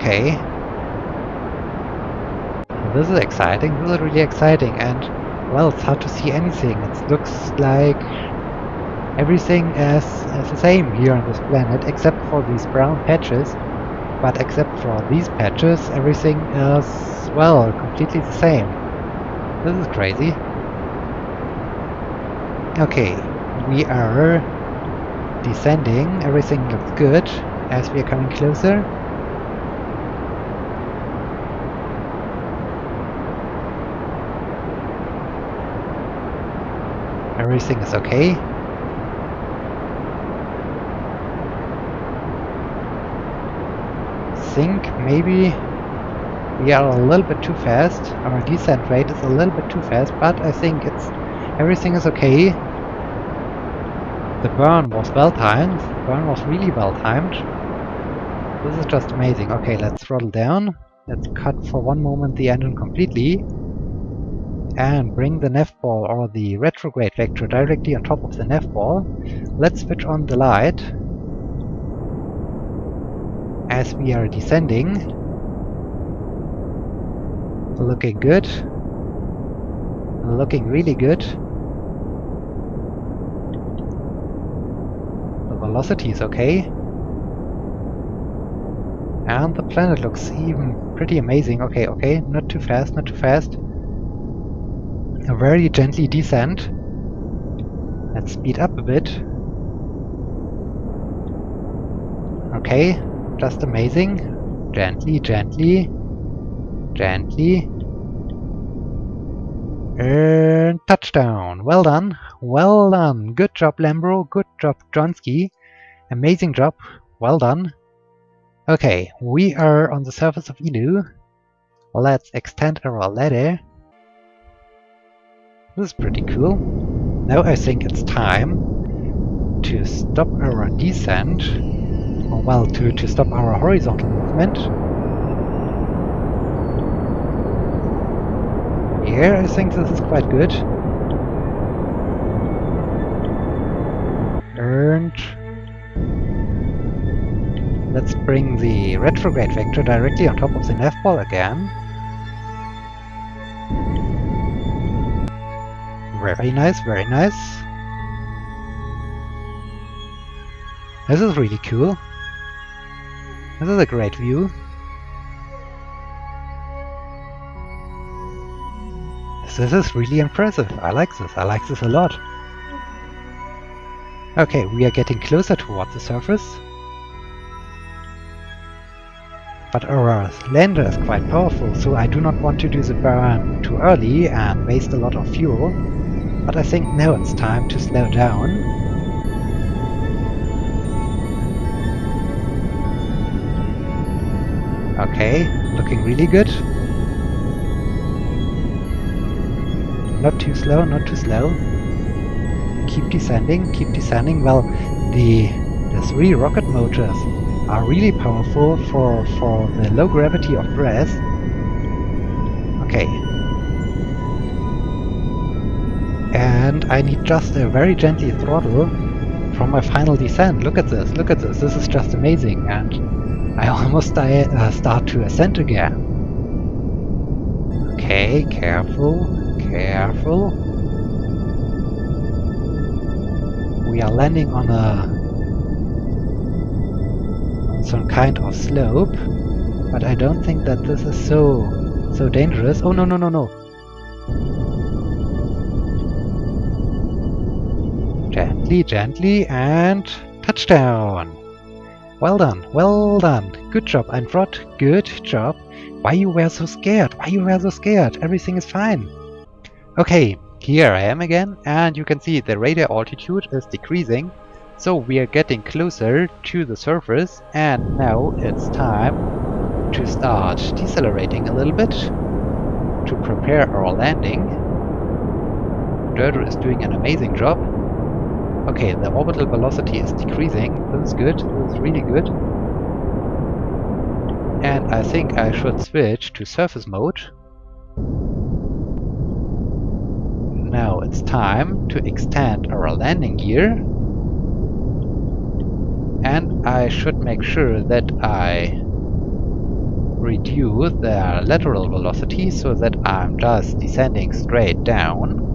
Okay. This is exciting. This is really exciting. And, well, it's hard to see anything. It looks like everything is the same here on this planet, except for these brown patches. But except for these patches, everything is, well, completely the same. This is crazy. Okay, we are descending. Everything looks good as we are coming closer. Everything is okay. Think maybe we are a little bit too fast. Our descent rate is a little bit too fast, but I think everything is okay. The burn was well timed. The burn was really well timed. This is just amazing. Okay, let's throttle down. Let's cut for one moment the engine completely and bring the nav ball or the retrograde vector directly on top of the nav ball. Let's switch on the light as we are descending. Looking good. Looking really good. The velocity is okay. And the planet looks even pretty amazing. Okay, okay, not too fast, not too fast. A very gently descent. Let's speed up a bit. Okay, just amazing. Gently, gently. Gently. And touchdown. Well done. Well done. Good job, Lambro. Good job, Johnsky. Amazing job. Well done. Okay, we are on the surface of Ilu. Let's extend our ladder. This is pretty cool. Now I think it's time to stop our descent. Or well, to stop our horizontal movement. Here, I think this is quite good. And let's bring the retrograde vector directly on top of the nav ball again. Very nice, very nice. This is really cool. This is a great view. This is really impressive. I like this. I like this a lot. Okay, we are getting closer towards the surface. But our lander is quite powerful, so I do not want to do the burn too early and waste a lot of fuel. But I think now it's time to slow down. Okay, looking really good. Not too slow, not too slow. Keep descending, keep descending. Well, the 3 rocket motors are really powerful for the low gravity of grass. Okay. And I need just a very gently throttle from my final descent. Look at this, look at this. This is just amazing. And I almost start to ascend again. Okay, careful. Careful. We are landing on some kind of slope, but I don't think that this is so dangerous. Oh no no no no! Gently, gently, and touchdown! Well done, well done. Good job, Einrod. Good job. Why you were so scared? Why you were so scared? Everything is fine. Okay, here I am again, and you can see the radar altitude is decreasing, so we are getting closer to the surface, and now it's time to start decelerating a little bit to prepare our landing. Dirter is doing an amazing job. Okay, the orbital velocity is decreasing. This is good, this is really good. And I think I should switch to surface mode. Now it's time to extend our landing gear, and I should make sure that I reduce the lateral velocity so that I'm just descending straight down.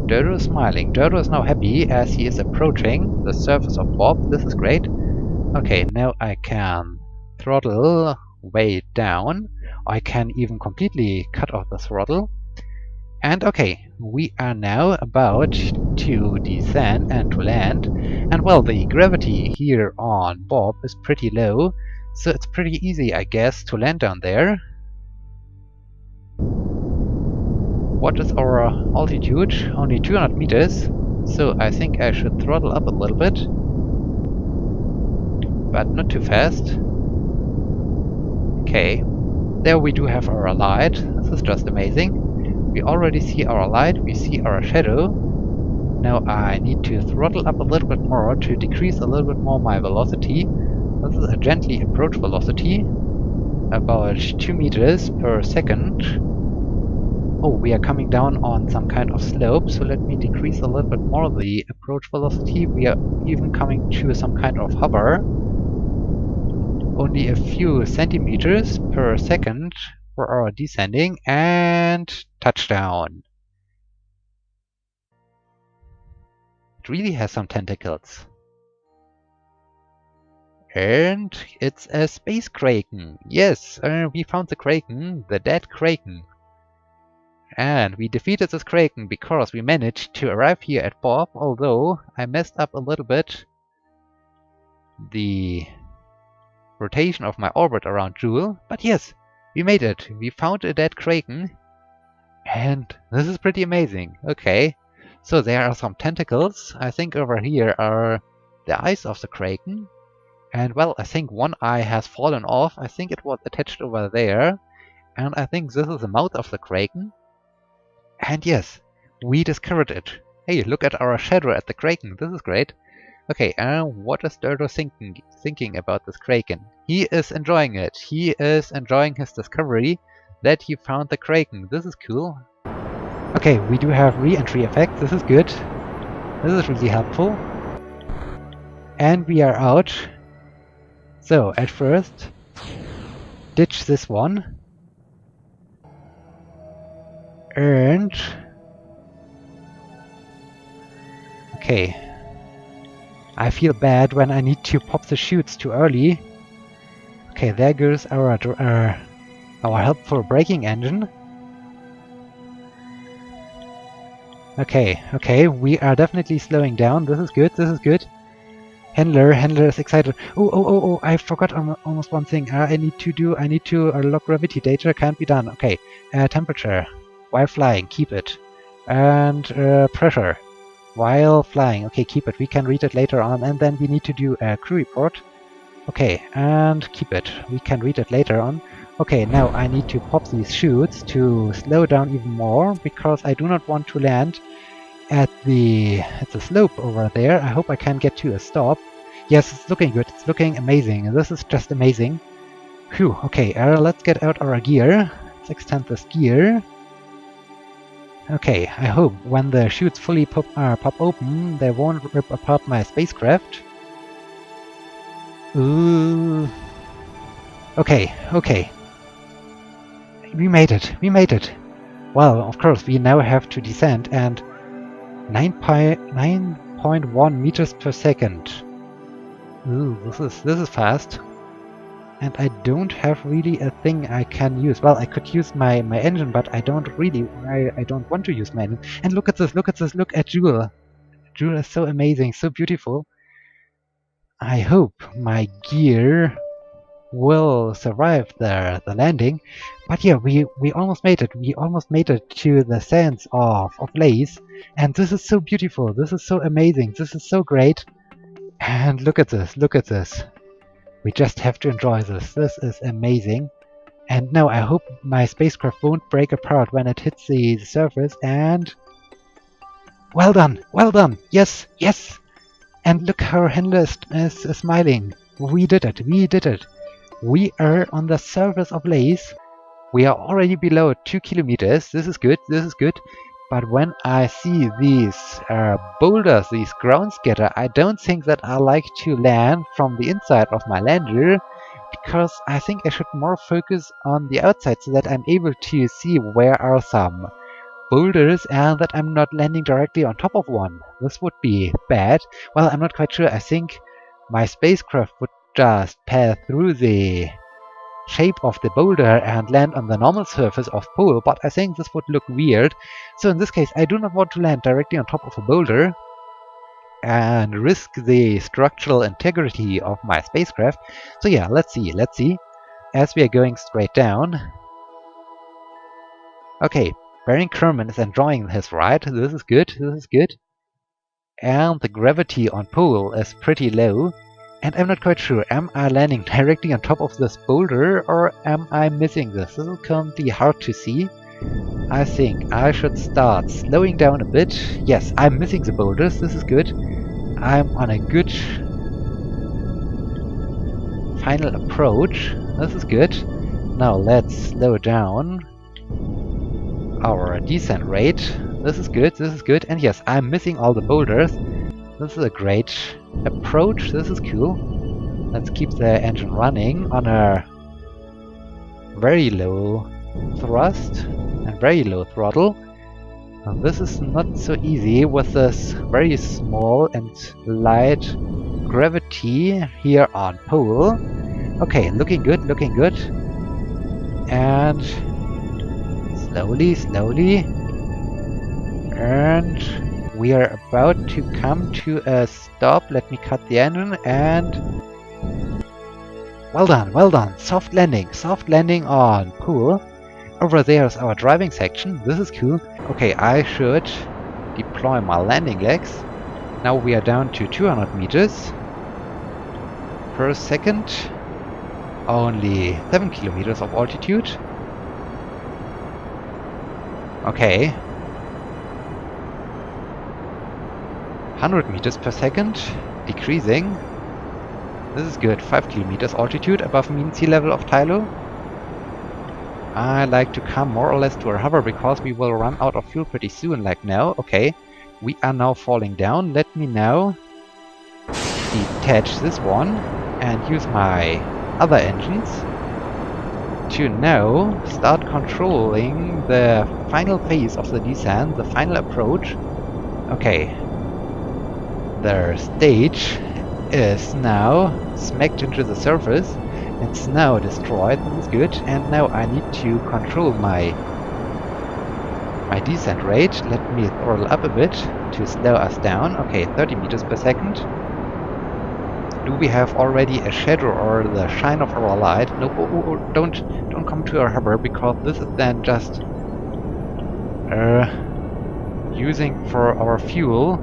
Dodo is smiling. Dodo is now happy as he is approaching the surface of Bob. This is great. Okay, now I can throttle way down. I can even completely cut off the throttle. And okay, we are now about to descend and to land. And well, the gravity here on Bob is pretty low, so it's pretty easy, I guess, to land down there. What is our altitude? Only 200 meters, so I think I should throttle up a little bit. But not too fast. Okay, there we do have our light. This is just amazing. We already see our light, we see our shadow. Now I need to throttle up a little bit more to decrease a little bit more my velocity. This is a gently approach velocity, about 2 meters per second. Oh, we are coming down on some kind of slope, so let me decrease a little bit more the approach velocity. We are even coming to some kind of hover. Only a few centimeters per second for our descending, and touchdown. It really has some tentacles. And it's a space kraken. Yes, we found the kraken, the dead kraken. And we defeated this kraken because we managed to arrive here at Bob, although I messed up a little bit the rotation of my orbit around Joule. But yes, we made it. We found a dead kraken. And this is pretty amazing. Okay, so there are some tentacles. I think over here are the eyes of the kraken. And well, I think one eye has fallen off. I think it was attached over there. And I think this is the mouth of the kraken. And yes, we discovered it. Hey, look at our shadow at the kraken. This is great. Okay, what is Dodo thinking about this kraken? He is enjoying it. He is enjoying his discovery that he found the kraken. This is cool. Okay, we do have re-entry effect. This is good. This is really helpful. And we are out. So, at first, ditch this one. And okay, I feel bad when I need to pop the chutes too early. Okay, there goes our helpful braking engine. Okay, we are definitely slowing down. This is good. This is good. Handler is excited. Oh! I forgot almost one thing. I need to log gravity data. Can't be done. Okay, temperature. While flying, keep it. And pressure. While flying, okay, keep it. We can read it later on. And then we need to do a crew report. Okay, and keep it. We can read it later on. Okay, now I need to pop these chutes to slow down even more, because I do not want to land at the slope over there. I hope I can get to a stop. Yes, it's looking good. It's looking amazing. This is just amazing. Phew, okay, let's get out our gear. Let's extend this gear. Okay, I hope when the chutes fully pop open, they won't rip apart my spacecraft. Ooh. Okay. We made it. Well, of course, we now have to descend, and 9.1 meters per second. Ooh, this is fast. And I don't have really a thing I can use. Well, I could use my engine, but I don't want to use my engine. And look at this, look at Joule. Joule is so amazing, so beautiful. I hope my gear will survive the landing. But yeah, we almost made it. We almost made it to the sands of Lace. And this is so beautiful. This is so amazing. This is so great. And look at this, We just have to enjoy this. This is amazing. And now I hope my spacecraft won't break apart when it hits the surface. And well done! Yes! And look how Handler is smiling. We did it! We are on the surface of Lace. We are already below 2 kilometers. This is good. But when I see these boulders, these ground scatter, I don't think that I like to land from the inside of my lander, because I think I should more focus on the outside so that I'm able to see where are some boulders and that I'm not landing directly on top of one. This would be bad. Well, I'm not quite sure. I think my spacecraft would just pass through the shape of the boulder and land on the normal surface of Pole, but I think this would look weird. So in this case, I do not want to land directly on top of a boulder and risk the structural integrity of my spacecraft. So yeah, let's see. As we are going straight down. Okay, Baron Kerman is enjoying his ride. This is good. And the gravity on Pole is pretty low. And I'm not quite sure, am I landing directly on top of this boulder or am I missing this? This is currently hard to see. I think I should start slowing down a bit. Yes, I'm missing the boulders, this is good. I'm on a good final approach, this is good. Now let's slow down our descent rate. This is good, and yes, I'm missing all the boulders. This is a great approach, this is cool. Let's keep the engine running on a very low thrust and very low throttle. Now, this is not so easy with this very small and light gravity here on Pole. Okay, looking good. And slowly. And we are about to come to a stop. Let me cut the engine and... Well done. Soft landing on Pole. Over there is our driving section. This is cool. Okay, I should deploy my landing legs. Now we are down to 200 meters per second. Only 7 kilometers of altitude. Okay. 100 meters per second, decreasing. This is good, 5 kilometers altitude above mean sea level of Tylo. I like to come more or less to a hover because we will run out of fuel pretty soon, like now. Okay, we are now falling down. Let me now detach this one and use my other engines to now start controlling the final phase of the descent, the final approach. Okay. The stage is now smacked into the surface. It's now destroyed. This is good. And now I need to control my descent rate. Let me throttle up a bit to slow us down. Okay, 30 meters per second. Do we have already a shadow or the shine of our light? No, don't come to our hover because this is then just using for our fuel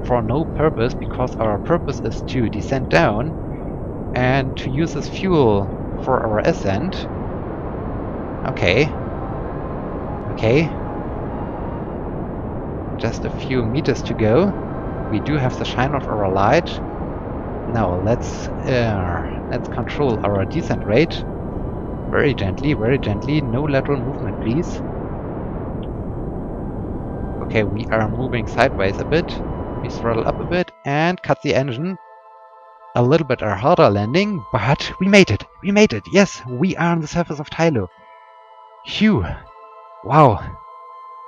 for no purpose, because our purpose is to descend down and to use this fuel for our ascent. Okay. Just a few meters to go. We do have the shine of our light. Now let's control our descent rate. Very gently, no lateral movement please. Okay, we are moving sideways a bit. We throttle up a bit and cut the engine. A little bit a harder landing, but we made it! Yes, we are on the surface of Tylo. Phew! Wow!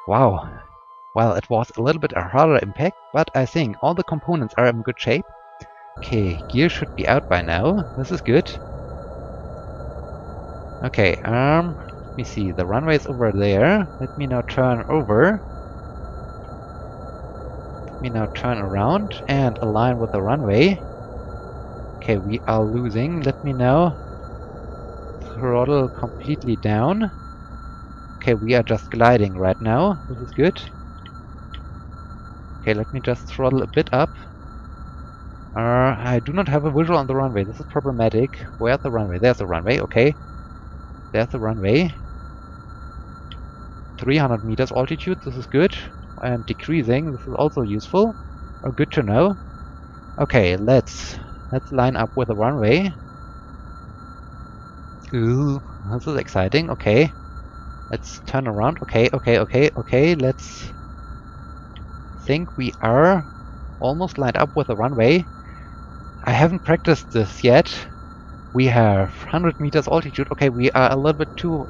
Well, it was a little bit a harder impact, but I think all the components are in good shape. Okay, gear should be out by now. This is good. Okay, let me see. The runway is over there. Let me now turn over. Let me now turn around and align with the runway. Okay, we are losing. Let me now throttle completely down. Okay, we are just gliding right now. This is good. Okay, let me just throttle a bit up. I do not have a visual on the runway. This is problematic. Where's the runway? There's the runway. Okay. There's the runway. 300 meters altitude. This is good. And decreasing. This is also useful. Or good to know. Okay, let's line up with the runway. Ooh, this is exciting. Okay. Let's turn around. Okay. Let's think we are almost lined up with the runway. I haven't practiced this yet, We have 100 meters altitude. Okay, we are a little bit too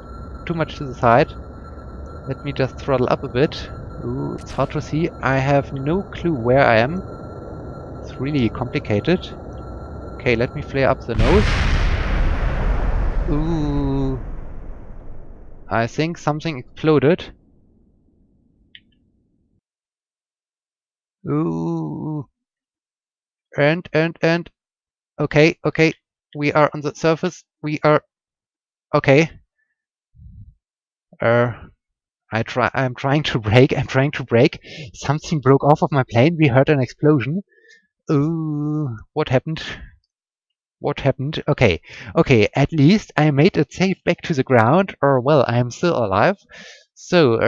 much to the side. Let me just throttle up a bit. Ooh, it's hard to see. I have no clue where I am. It's really complicated. Okay, let me flare up the nose. Ooh. I think something exploded. Ooh. And. Okay, okay. We are on the surface. We are... Okay. I'm trying to brake. I'm trying to brake. Something broke off of my plane. We heard an explosion. Ooh. What happened? What happened? Okay. Okay, at least I made it safe back to the ground. Or, well, I am still alive. So,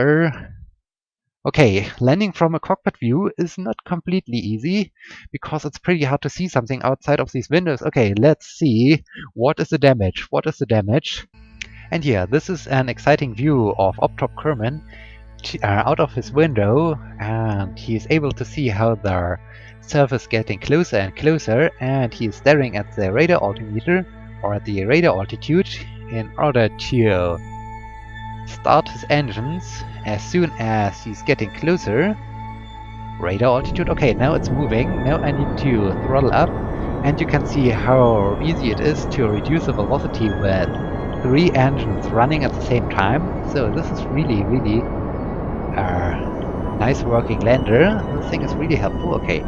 okay, landing from a cockpit view is not completely easy, because it's pretty hard to see something outside of these windows. Okay, let's see. What is the damage? What is the damage? And yeah, this is an exciting view of Optop Kerman out of his window, and he is able to see how the surface getting closer and closer, and he is staring at the radar altimeter, or at the radar altitude, in order to start his engines as soon as he's getting closer. Radar altitude, okay, now it's moving. Now I need to throttle up, and you can see how easy it is to reduce the velocity with 3 engines running at the same time. So this is really, really a nice working lander. This thing is really helpful, okay.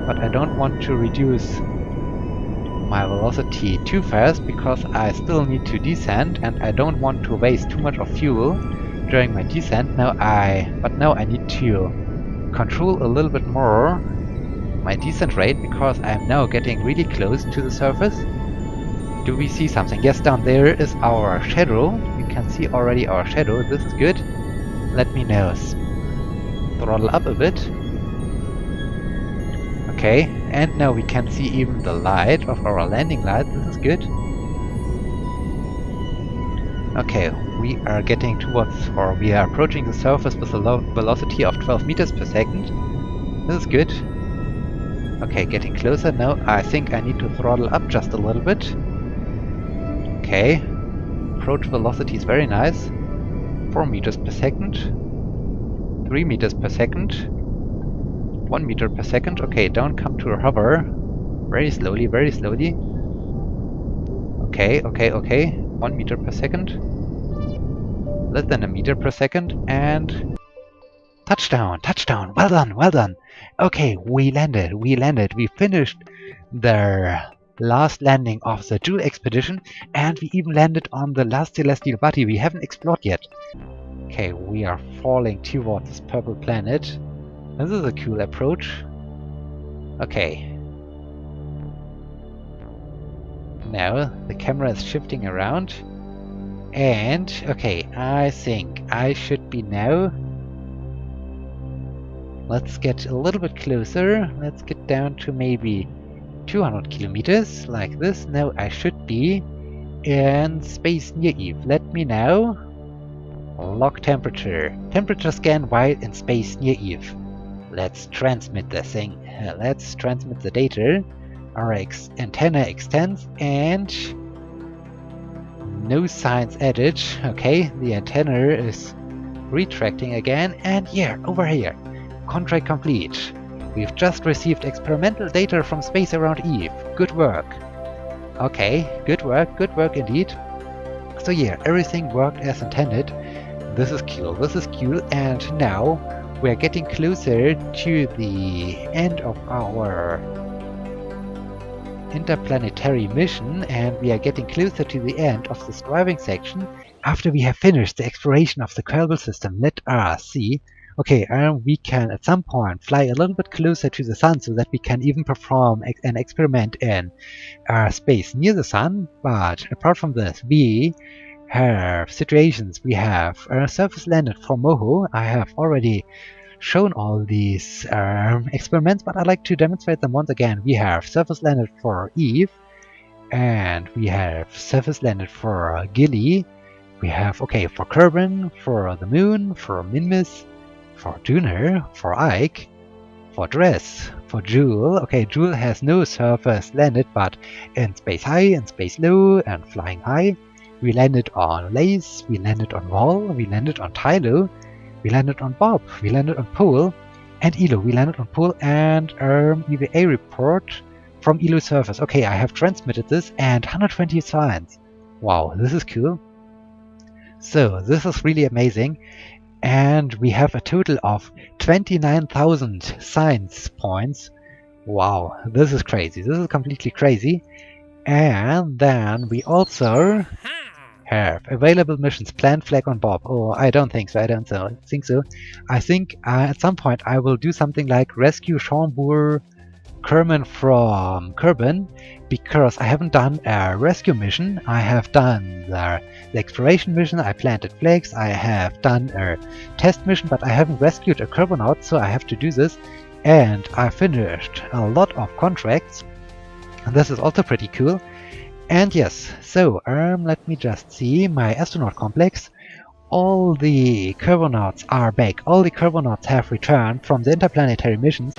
But I don't want to reduce my velocity too fast, because I still need to descend, and I don't want to waste too much of fuel during my descent. But now I need to control a little bit more my descent rate, because I'm now getting really close to the surface. Do we see something? Yes, down there is our shadow. You can see already our shadow. This is good. Let me now throttle up a bit. Okay, and now we can see even the light of our landing light. This is good. Okay, we are getting towards, or we are approaching the surface with a low velocity of 12 meters per second. This is good. Okay, getting closer now. I think I need to throttle up just a little bit. Okay, approach velocity is very nice. 4 meters per second. 3 meters per second. 1 meter per second. Okay, don't come to a hover. Very slowly, very slowly. Okay, okay, okay. 1 meter per second. Less than a meter per second. And touchdown, touchdown. Well done, well done. Okay, we landed, we landed. We finished the last landing of the Jewel expedition, and we even landed on the last celestial body we haven't explored yet. Okay, we are falling towards this purple planet. This is a cool approach. Okay. Now the camera is shifting around. And, okay, I think I should be now... Let's get a little bit closer. Let's get down to maybe 200 kilometers, like this. Now I should be in space near Eve. Let me now log temperature. Temperature scan while in space near Eve. Let's transmit the thing. Let's transmit the data. Our antenna extends, and no signs added. Okay, the antenna is retracting again, and yeah, over here. Contract complete. We've just received experimental data from space around Eve. Good work. Okay, good work indeed. So yeah, everything worked as intended. This is cool, and now we're getting closer to the end of our interplanetary mission, and we are getting closer to the end of this driving section. After we have finished the exploration of the Kerbal system, let us see. Okay, we can at some point fly a little bit closer to the Sun, so that we can even perform an experiment in space near the Sun. But apart from this, we have situations. We have surface landed for Moho. I have already shown all these experiments, but I'd like to demonstrate them once again. We have surface landed for Eve, and we have surface landed for Gilly. We have, okay, for Kerbin, for the Moon, for Minmus, for Juner, for Ike, For dress, for Jewel. Okay, Jewel has no surface landed, but in space high, in space low, and flying high. We landed on Lace, we landed on Wall, we landed on Tylo, we landed on Bob, we landed on Pole, and Elo. We landed on Pole and EVA report from Elo surface. Okay, I have transmitted this and 120 signs. Wow, this is cool. So, this is really amazing. And we have a total of 29,000 science points. Wow, this is crazy. This is completely crazy. And then we also have available missions. Plant flag on Bob. Oh, I don't think so. I don't think so. I think at some point I will do something like rescue Schomburg Kerman from Kerbin, because I haven't done a rescue mission. I have done the exploration mission, I planted flags, I have done a test mission, but I haven't rescued a Kerbonaut, so I have to do this. And I finished a lot of contracts, and this is also pretty cool. And yes, so let me just see my astronaut complex. All the Kerbonauts are back. All the Kerbonauts have returned from the interplanetary missions.